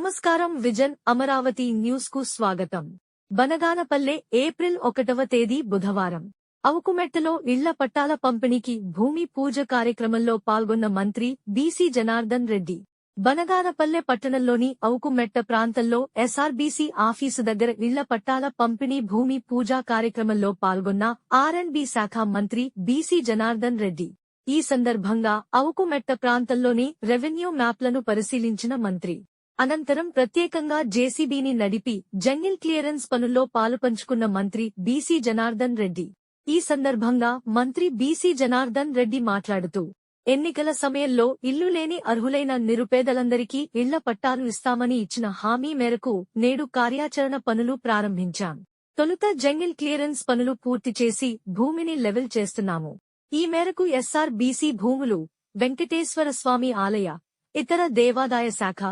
నమస్కారం. Vision Amaravati news కు స్వాగతం. బనగానపల్లె ఏప్రిల్ 1వ తేదీ బుధవారం అవుకుమెట్టలో ఇళ్ల పట్టాల పంపిణీకి భూమి పూజ కార్యక్రమంలో పాల్గొన్న మంత్రి బీసీ జనార్దన్ రెడ్డి బనగానపల్లె పట్టణంలోని అవుకుమెట్ట ప్రాంతంలో ఎస్ఆర్బీసీ ఆఫీసు దగ్గర ఇళ్ల పట్టాల పంపిణీ భూమి పూజా కార్యక్రమంలో పాల్గొన్న ఆర్ఎండ్బీ శాఖ మంత్రి బీసీ జనార్దన్ రెడ్డి ఈ సందర్భంగా అవుకుమెట్ట ప్రాంతంలోని రెవెన్యూ మ్యాప్లను పరిశీలించిన మంత్రి అనంతరం ప్రత్యేకంగా జేసీబీని నడిపి జంగిల్ క్లియరెన్స్ పనుల్లో పాలుపంచుకున్న మంత్రి బీసీ జనార్దన్ రెడ్డి ఈ సందర్భంగా మంత్రి బీసీ జనార్దన్ రెడ్డి మాట్లాడుతూ ఎన్నికల సమయంలో ఇల్లు లేని అర్హులైన నిరుపేదలందరికీ ఇళ్ల పట్టాలు ఇస్తామని ఇచ్చిన హామీ మేరకు నేడు కార్యాచరణ పనులు ప్రారంభించాం. తొలుత జంగిల్ క్లియరెన్స్ పనులు పూర్తి చేసి భూమిని లెవెల్ చేస్తున్నాము. ఈ మేరకు ఎస్ఆర్బీసీ భూములు, వెంకటేశ్వర స్వామి ఆలయ, ఇతర దేవాదాయ శాఖ,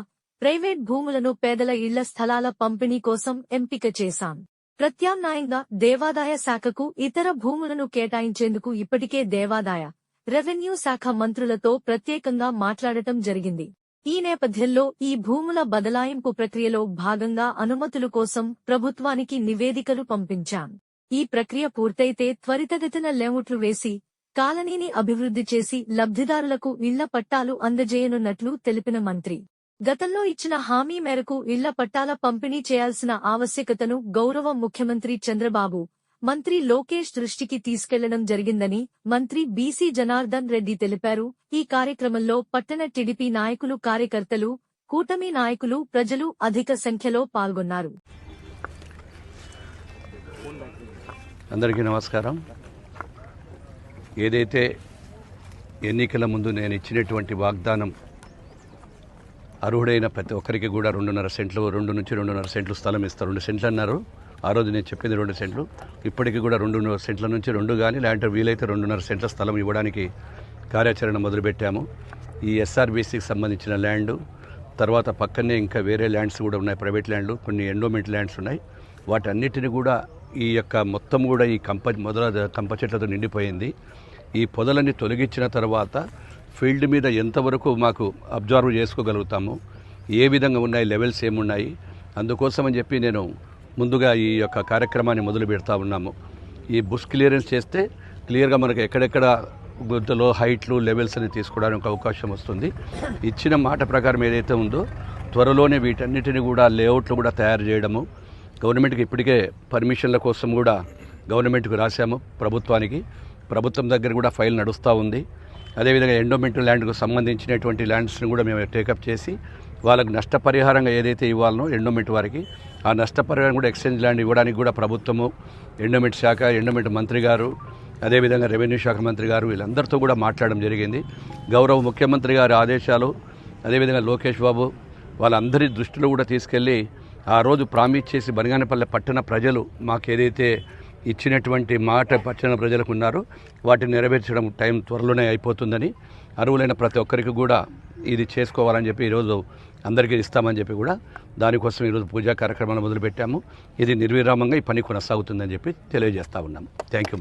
ప్రైవేట్ భూములను పేదల ఇళ్ల స్థలాల పంపిణీ కోసం ఎంపిక చేశాం. ప్రత్యామ్నాయంగా దేవాదాయ శాఖకు ఇతర భూములను కేటాయించేందుకు ఇప్పటికే దేవాదాయ, రెవెన్యూ శాఖ మంత్రులతో ప్రత్యేకంగా మాట్లాడటం జరిగింది. ఈ నేపథ్యంలో ఈ భూముల బదలాయింపు ప్రక్రియలో భాగంగా అనుమతుల కోసం ప్రభుత్వానికి నివేదికలు పంపించాం. ఈ ప్రక్రియ పూర్తయితే త్వరితగతిన లేఅవుట్లు వేసి కాలనీని అభివృద్ధి చేసి లబ్ధిదారులకు ఇళ్ల పట్టాలు అందజేయనున్నట్లు తెలిపిన మంత్రి గతంలో ఇచ్చిన హామీ మేరకు ఇళ్ల పట్టాల పంపిణీ చేయాల్సిన ఆవశ్యకతను గౌరవ ముఖ్యమంత్రి చంద్రబాబు, మంత్రి లోకేష్ దృష్టికి తీసుకెళ్లడం జరిగిందని మంత్రి బీసీ జనార్దన్ రెడ్డి తెలిపారు. ఈ కార్యక్రమంలో పట్టణ టీడీపీ నాయకులు, కార్యకర్తలు, కూటమి నాయకులు, ప్రజలు అధిక సంఖ్యలో పాల్గొన్నారు. అందరికీ నమస్కారం. ఏదైతే ఎన్నికల ముందు నేను ఇచ్చినటువంటి వాగ్దానం అర్హుడైన ప్రతి ఒక్కరికి కూడా 2.5 సెంట్లు, 2 నుంచి 2.5 సెంట్లు స్థలం ఇస్తారు. 2 సెంట్లు అన్నారు ఆ రోజు, నేను చెప్పింది 2 సెంట్లు. ఇప్పటికీ కూడా 2 సెంట్ల నుంచి 2 కానీ లేదంటే వీలైతే 2.5 సెంట్ల స్థలం ఇవ్వడానికి కార్యాచరణ మొదలుపెట్టాము. ఈ ఎస్ఆర్బీసీకి సంబంధించిన ల్యాండు, తర్వాత పక్కనే ఇంకా వేరే ల్యాండ్స్ కూడా ఉన్నాయి, ప్రైవేట్ ల్యాండ్లు, కొన్ని ఎండోమెంట్ ల్యాండ్స్ ఉన్నాయి. వాటన్నిటిని కూడా ఈ యొక్క మొత్తం కూడా ఈ కంప చెట్లతో నిండిపోయింది. ఈ పొదలన్నీ తొలగించిన తర్వాత ఫీల్డ్ మీద ఎంతవరకు మాకు అబ్జర్వ్ చేసుకోగలుగుతాము, ఏ విధంగా ఉన్నాయి, లెవెల్స్ ఏమున్నాయి, అందుకోసమని చెప్పి నేను ముందుగా ఈ యొక్క కార్యక్రమాన్ని మొదలు పెడతా ఉన్నాము. ఈ బుష్ క్లియరెన్స్ చేస్తే క్లియర్గా మనకు ఎక్కడెక్కడ గుంతలో హైట్లు, లెవెల్స్ అని తీసుకోవడానికి అవకాశం వస్తుంది. ఇచ్చిన మాట ప్రకారం ఏదైతే ఉందో త్వరలోనే వీటన్నిటిని కూడా లేఅవుట్లు కూడా తయారు చేయడము, గవర్నమెంట్కి ఇప్పటికే పర్మిషన్ల కోసం కూడా గవర్నమెంట్కి రాశాము, ప్రభుత్వం దగ్గర కూడా ఫైల్ నడుస్తూ ఉంది. అదేవిధంగా ఎండోమెంటల్ ల్యాండ్కు సంబంధించినటువంటి ల్యాండ్స్ని కూడా మేము టేకప్ చేసి వాళ్ళకు నష్టపరిహారంగా ఏదైతే ఇవ్వాలనో ఎండోమెంట్ వారికి, ఆ నష్టపరిహారం కూడా ఎక్స్చేంజ్ ల్యాండ్ ఇవ్వడానికి కూడా ప్రభుత్వము, ఎండోమెంట్ శాఖ, ఎండోమెంట్ మంత్రి గారు, అదేవిధంగా రెవెన్యూ శాఖ మంత్రి గారు వీళ్ళందరితో కూడా మాట్లాడడం జరిగింది. గౌరవ ముఖ్యమంత్రి గారి ఆదేశాలు, అదేవిధంగా లోకేష్ బాబు వాళ్ళందరి దృష్టిలో కూడా తీసుకెళ్ళి ఆ రోజు ప్రామిస్ చేసి బనగానపల్లె పట్టణ ప్రజలు మాకేదైతే ఇచ్చినటువంటి మాట పట్టణ ప్రజలకు ఉన్నారో వాటిని నెరవేర్చడం టైం త్వరలోనే అయిపోతుందని, అర్హులైన ప్రతి ఒక్కరికి కూడా ఇది చేసుకోవాలని చెప్పి ఈరోజు అందరికీ ఇస్తామని చెప్పి కూడా దానికోసం ఈరోజు పూజా కార్యక్రమాలు మొదలుపెట్టాము. ఇది నిర్విరామంగా ఈ పని కొనసాగుతుందని చెప్పి తెలియజేస్తూ ఉన్నాము. Thank you.